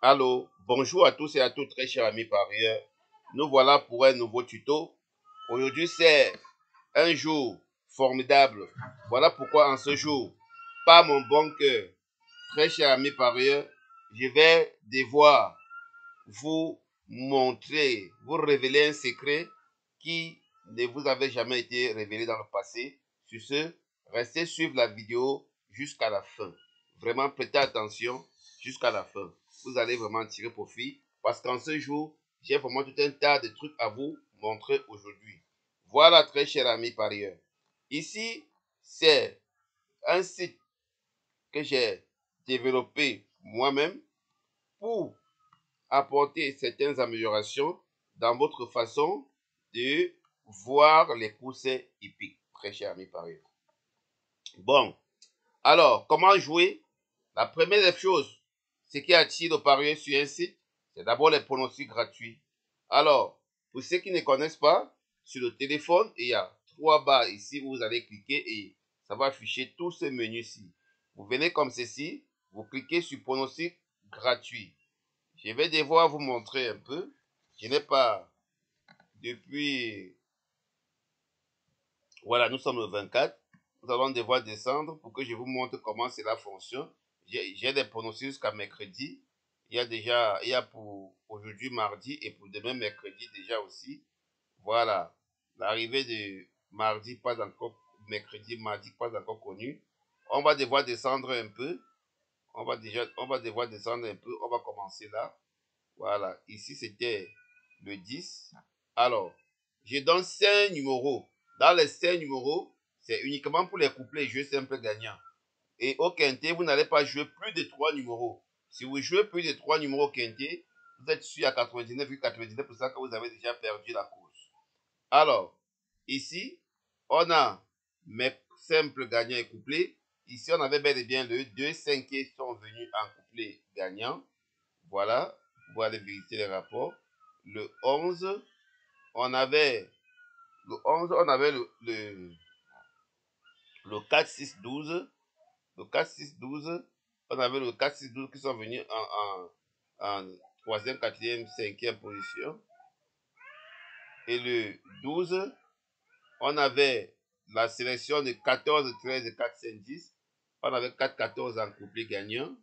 Allô, bonjour à tous et à toutes, très chers amis parieurs. Nous voilà pour un nouveau tuto. Aujourd'hui, c'est un jour formidable. Voilà pourquoi en ce jour, par mon bon cœur, très chers amis parieurs, je vais devoir vous montrer, vous révéler un secret qui ne vous avait jamais été révélé dans le passé. Sur ce, restez suivre la vidéo jusqu'à la fin. Vraiment, prêtez attention jusqu'à la fin. Vous allez vraiment tirer profit parce qu'en ce jour, j'ai vraiment tout un tas de trucs à vous montrer aujourd'hui. Voilà, très chers amis parieurs. Ici, c'est un site que j'ai développé moi-même pour apporter certaines améliorations dans votre façon de voir les courses hippiques, très chers amis parieurs. Bon, alors, comment jouer? La première des choses, ce qui attire le parieur sur un site, c'est d'abord les pronostics gratuits. Alors, pour ceux qui ne connaissent pas, sur le téléphone, il y a 3 barres ici où vous allez cliquer et ça va afficher tout ce menu-ci. Vous venez comme ceci, vous cliquez sur pronostics gratuits. Je vais devoir vous montrer un peu. Je n'ai pas depuis... Voilà, nous sommes le 24. Nous allons devoir descendre pour que je vous montre comment cela fonctionne. J'ai des pronostics jusqu'à mercredi. Il y a pour aujourd'hui mardi et pour demain mercredi déjà aussi. Voilà. L'arrivée de mardi, pas encore, mercredi, mardi, pas encore connu. On va devoir descendre un peu. On va devoir descendre un peu. On va commencer là. Voilà, ici c'était le 10. Alors, je donne 5 numéros. Dans les 5 numéros, c'est uniquement pour les couplets jeux simples gagnants. Et au quintet, vous n'allez pas jouer plus de 3 numéros. Si vous jouez plus de 3 numéros au quintet, vous êtes sûr à 99,99% que vous avez déjà perdu la course. Alors, ici, on a mes simples gagnants et couplets. Ici, on avait bel et bien le 2, 5 qui sont venus en couplet gagnant. Voilà, vous allez vérifier les rapports. Le 11, on avait le 4, 6, 12. Le 4, 6, 12, on avait le 4, 6, 12 qui sont venus en 3e, 4e, 5e position. Et le 12, on avait la sélection de 14, 13 et 4, 5, 10. On avait 4, 14 en couplet gagnant.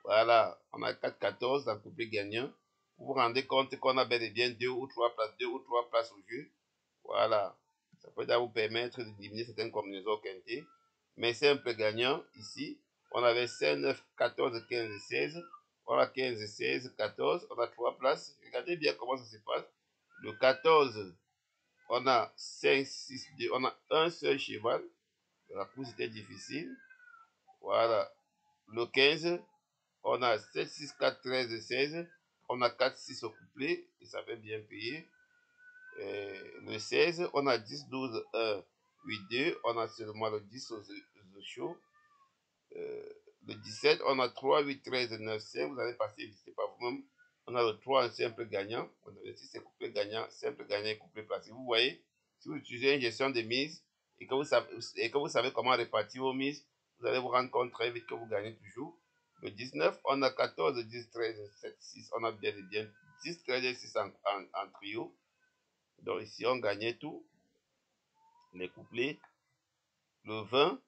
Voilà, on a 4, 14 en couplet gagnant. Vous vous rendez compte qu'on a bel et bien 2 ou 3 places au jeu. Voilà, ça peut vous permettre d'éliminer certaines combinaisons au quintet. Mais simple gagnant, ici, on avait 5, 9, 14, 15 et 16. On a 15, 16, 14. On a 3 places. Regardez bien comment ça se passe. Le 14, on a 5, 6, 2. On a un seul cheval. La course était difficile. Voilà. Le 15, on a 7, 6, 4, 13 et 16. On a 4, 6 au couplet. Et ça fait bien payer. Le 16, on a 10, 12, 1, 8, 2. On a seulement le 10 au show. Le 17, on a 3, 8, 13, 9, 5. Vous allez passer, visiter par vous-même. On a le 3 en simple gagnant. On a le 6 c'est couplet gagnant, simple gagnant et couplet placé. Vous voyez, si vous utilisez une gestion de mise et que vous savez comment répartir vos mises, vous allez vous rendre compte très vite que vous gagnez toujours. Le 19, on a 14, 10, 13, 7, 6. On a bien et bien 10, 13 et 6 en trio. Donc ici, on gagnait tout. Les couplets. Le 20,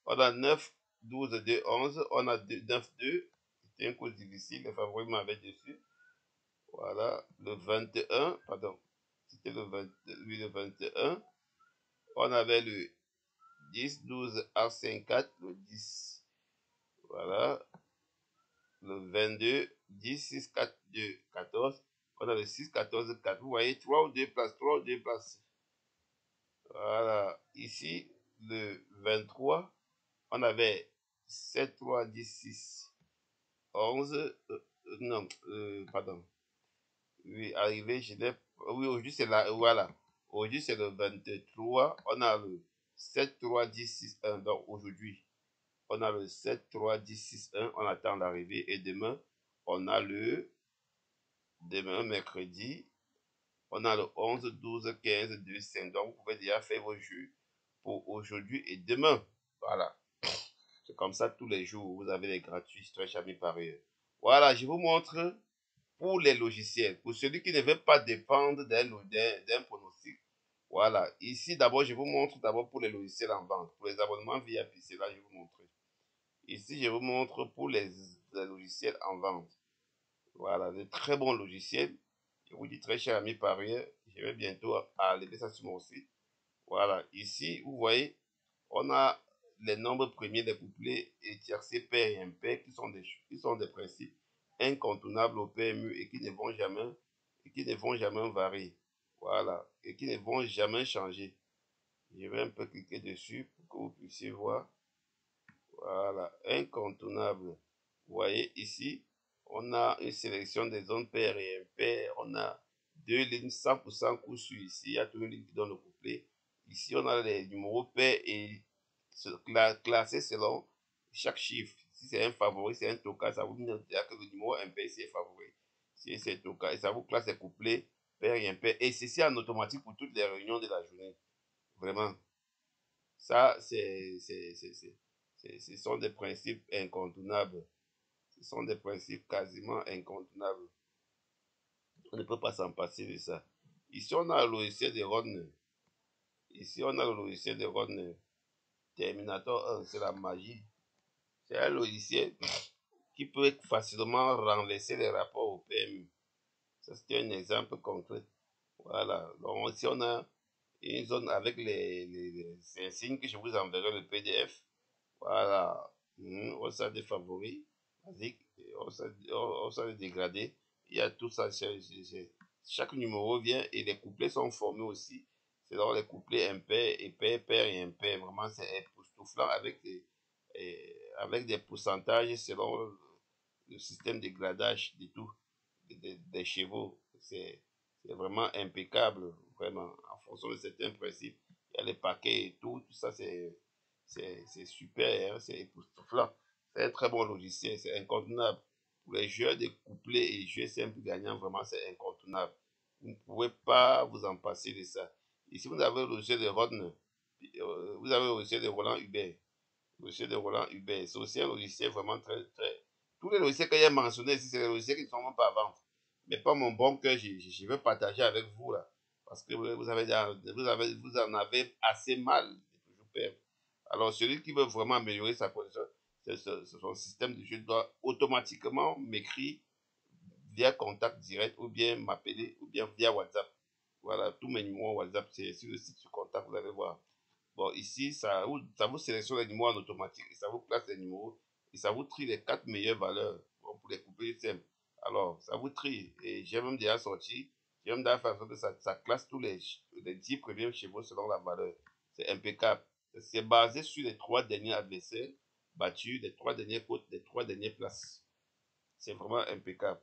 on a 9, 12, 2, 11. On a 9, 2. C'était un coup difficile. Les favoris m'avaient dessus. Voilà. Le 21, pardon. C'était le 21. On avait le 10, 12, A5, 4. Le 10. Voilà. Le 22, 10, 6, 4, 2, 14. On a le 6, 14, 4. Vous voyez, 3 ou 2 places, 3 ou 2 places. Voilà. Ici, le 23, on avait 7, 3, 10, 6, 11. Non, pardon. Oui, arrivé, je l'ai. Oui, aujourd'hui, c'est là. Voilà. Aujourd'hui, c'est le 23. On a le 7, 3, 10, 6, 1. Donc, aujourd'hui, on a le 7, 3, 10, 6, 1. On attend l'arrivée. Et demain, on a demain, mercredi, on a le 11, 12, 15, 2, 5. Donc, vous pouvez déjà faire vos jeux pour aujourd'hui et demain. Voilà. C'est comme ça tous les jours. Vous avez les gratuits, très amis parieurs. Voilà, je vous montre pour les logiciels. Pour celui qui ne veut pas dépendre d'un pronostic. Voilà, ici d'abord, je vous montre d'abord pour les logiciels en vente. Pour les abonnements VIP, c'est là que je vais vous montrer. Ici, je vous montre pour les logiciels en vente. Voilà, de très bons logiciels. Je vous dis très cher ami parieur, je vais bientôt enlever ça sur mon site. Voilà, ici, vous voyez, on a les nombres premiers des couplets et tiercés pair et impair qui sont des principes incontournables au PMU et qui ne vont jamais varier. Voilà, et qui ne vont jamais changer. Je vais un peu cliquer dessus pour que vous puissiez voir. Voilà, incontournable. Vous voyez ici, on a une sélection des zones paires et impaires. On a deux lignes 100% coup sur ici. Il y a toujours une ligne qui donne le couplet. Ici, on a les numéros pairs et classés selon chaque chiffre. Si c'est un favori, c'est un toka, ça vous dit que le numéro impair, c'est favori. Si c'est toka, et ça vous classe les couplets paires et impaires. Et ceci en automatique pour toutes les réunions de la journée. Vraiment. Ça, ce sont des principes incontournables. Ce sont des principes quasiment incontournables. On ne peut pas s'en passer de ça. Ici, on a le logiciel de Rodner. Ici, on a le logiciel de Rodner. Terminator 1, c'est la magie. C'est un logiciel qui peut facilement renverser les rapports au PMU. Ça, c'est un exemple concret. Voilà. Donc, ici, on a une zone avec les insignes que je vous enverrai le PDF. Voilà. On s'est des favoris. On s'est des dégradés. Il y a tout ça. Chaque numéro vient et les couplets sont formés aussi. C'est dans les couplets impair, pair, pair et impair. Vraiment, c'est époustouflant avec des pourcentages selon le système de gradage de tout, des chevaux. C'est vraiment impeccable, vraiment, en fonction de certains principes. Il y a les paquets et tout ça, c'est super, hein, c'est époustouflant. C'est un très bon logiciel, c'est incontournable. Pour les joueurs de couplets et jeux simples gagnants, vraiment, c'est incontournable. Vous ne pouvez pas vous en passer de ça. Ici, vous avez le logiciel de Rodner, vous avez le logiciel de Roland Hubert. Le logiciel de Roland Hubert, c'est aussi un logiciel vraiment très. Tous les logiciels que j'ai mentionnés ici, c'est des logiciels qui ne sont même pas à vendre. Mais pas mon bon cœur, je veux partager avec vous là. Parce que vous en avez assez mal de toujours perdre. Alors, celui qui veut vraiment améliorer sa position, son système de jeu doit automatiquement m'écrire via contact direct ou bien m'appeler ou bien via WhatsApp. Voilà, tous mes numéros WhatsApp, c'est sur le site sur contact, vous allez voir. Bon, ici, ça vous sélectionne les numéros en automatique et ça vous place les numéros et ça vous trie les 4 meilleures valeurs bon, pour les couper simples. Alors, ça vous trie et j'ai même déjà sorti, j'ai même déjà fait en sorte que ça classe tous les 10 premiers chevaux selon la valeur. C'est impeccable. C'est basé sur les 3 derniers adversaires battus, les 3 dernières côtes, les 3 dernières places. C'est vraiment impeccable.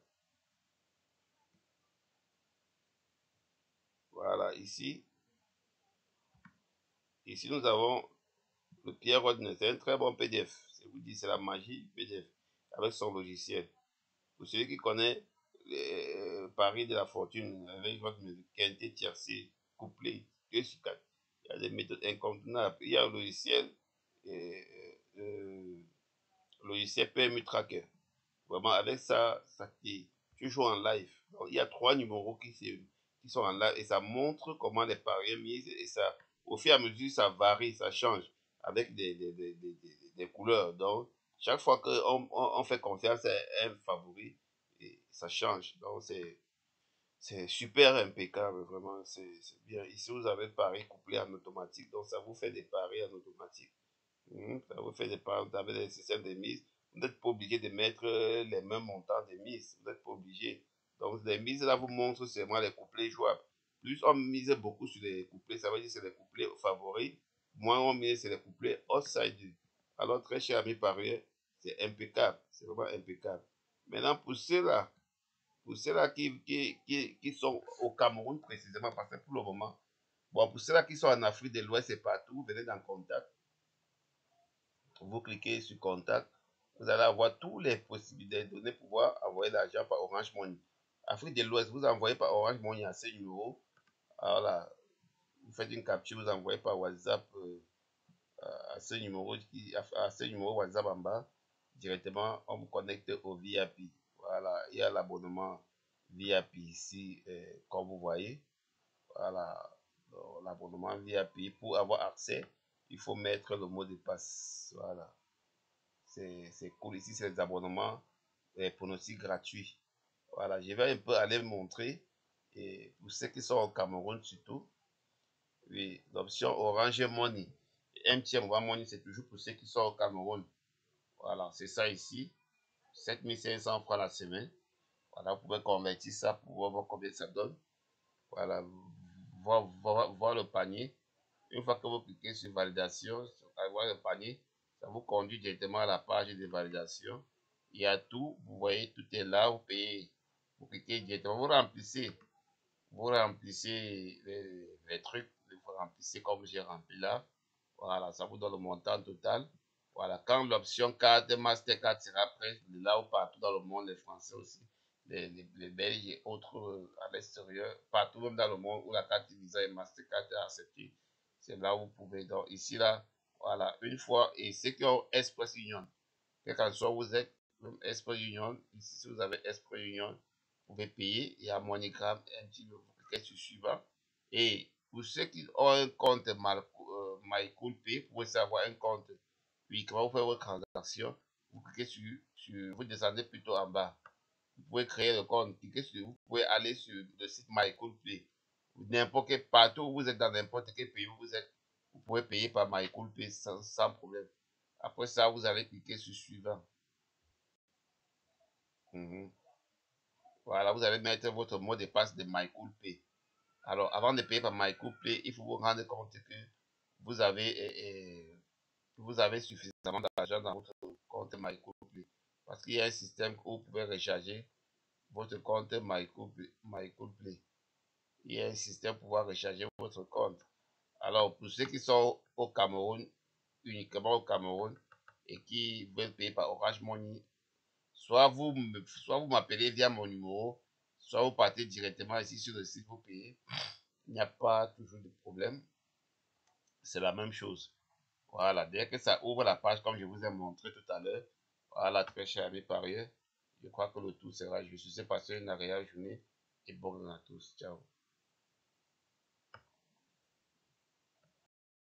Voilà, ici nous avons le Pierre Rodner. C'est un très bon PDF. Je vous dis, c'est la magie du PDF avec son logiciel. Pour celui qui connaît Paris de la fortune avec votre qualité tiercée couplée 2 sur 4, il y a des méthodes incontournables. Il y a un euh, euh, logiciel PMU Tracker. Vraiment, avec ça, tu joues en live. Donc, il y a 3 numéros qui sont en live et ça montre comment les paris misent et ça, au fur et à mesure, ça varie, ça change avec des couleurs. Donc, chaque fois qu'on fait confiance à un favori, et ça change. Donc, c'est super impeccable, vraiment. C'est bien. Ici, vous avez paris couplé en automatique. Donc, ça vous fait des paris en automatique. Ça vous fait des paris, vous avez des systèmes de mise. Vous n'êtes pas obligé de mettre les mêmes montants de mise. Vous n'êtes pas obligé. Donc, les mises là vous montrent seulement les couplets jouables. Plus on mise beaucoup sur les couplets, ça veut dire que c'est les couplets favoris. Moins on mise sur les couplets outside. Alors, très cher ami parieur, c'est impeccable. C'est vraiment impeccable. Maintenant, pour ceux-là qui sont au Cameroun précisément, parce que pour le moment, bon, pour ceux-là qui sont en Afrique de l'Ouest et partout, venez dans contact. Vous cliquez sur contact, vous allez avoir toutes les possibilités de donner pouvoir envoyer l'argent par Orange Money. Afrique de l'Ouest, vous envoyez par Orange Money à ce numéro. Alors là, vous faites une capture, vous envoyez par WhatsApp à ce numéro WhatsApp en bas. Directement, on vous connecte au VIP. Voilà, il y a l'abonnement VIP ici, comme vous voyez. Voilà, l'abonnement VIP, pour avoir accès, il faut mettre le mot de passe. Voilà, c'est cool. Ici, c'est les abonnements pronostics gratuits. Voilà, je vais un peu aller montrer. Et pour ceux qui sont au Cameroun surtout, oui, l'option Orange Money. MTN Money, c'est toujours pour ceux qui sont au Cameroun. Voilà, c'est ça ici. 7500 francs la semaine. Voilà, vous pouvez convertir ça pour voir combien ça donne. Voilà, voir le panier. Une fois que vous cliquez sur validation, voir le panier, ça vous conduit directement à la page de validation. Il y a tout, vous voyez, tout est là, vous payez, vous cliquez directement, vous remplissez les trucs, vous remplissez comme j'ai rempli là. Voilà, ça vous donne le montant total. Voilà, quand l'option carte Mastercard sera prête, là ou partout dans le monde, les Français aussi, les Belges et autres à l'extérieur, partout même dans le monde où la carte Visa et Mastercard est acceptée, c'est là où vous pouvez. Donc ici, là, voilà, une fois, et ceux qui ont Express Union, quel qu'en soit vous êtes, même Express Union, ici, si vous avez Express Union, vous pouvez payer, il y a MoneyGram, un petit peu, vous cliquez sur suivant. Et pour ceux qui ont un compte MyCoolPay, vous pouvez savoir un compte, oui, comment vous faites votre transaction, vous cliquez vous descendez plutôt en bas. Vous pouvez créer le compte, cliquez sur, vous pouvez aller sur le site MyCoolPay. N'importe quel, partout où vous êtes dans n'importe quel pays où vous êtes, vous pouvez payer par MyCoolPay sans problème. Après ça, vous allez cliquer sur suivant. Mhm. Voilà, vous allez mettre votre mot de passe de MyCoolPay. Alors, avant de payer par MyCoolPay, il faut vous rendre compte que vous avez, vous avez suffisamment d'argent dans votre compte MyCoolPay. Parce qu'il y a un système où vous pouvez recharger votre compte MyCoolPay. Il y a un système pour pouvoir recharger votre compte. Alors, pour ceux qui sont au Cameroun, uniquement au Cameroun, et qui veulent payer par Orange Money, soit vous m'appelez via mon numéro, soit vous partez directement ici sur le site, vous payez. Il n'y a pas toujours de problème. C'est la même chose. Voilà, dès que ça ouvre la page, comme je vous ai montré tout à l'heure, voilà, très cher ami parieur, je crois que le tout sera juste. Je sais passer une agréable journée et bonne à tous. Ciao.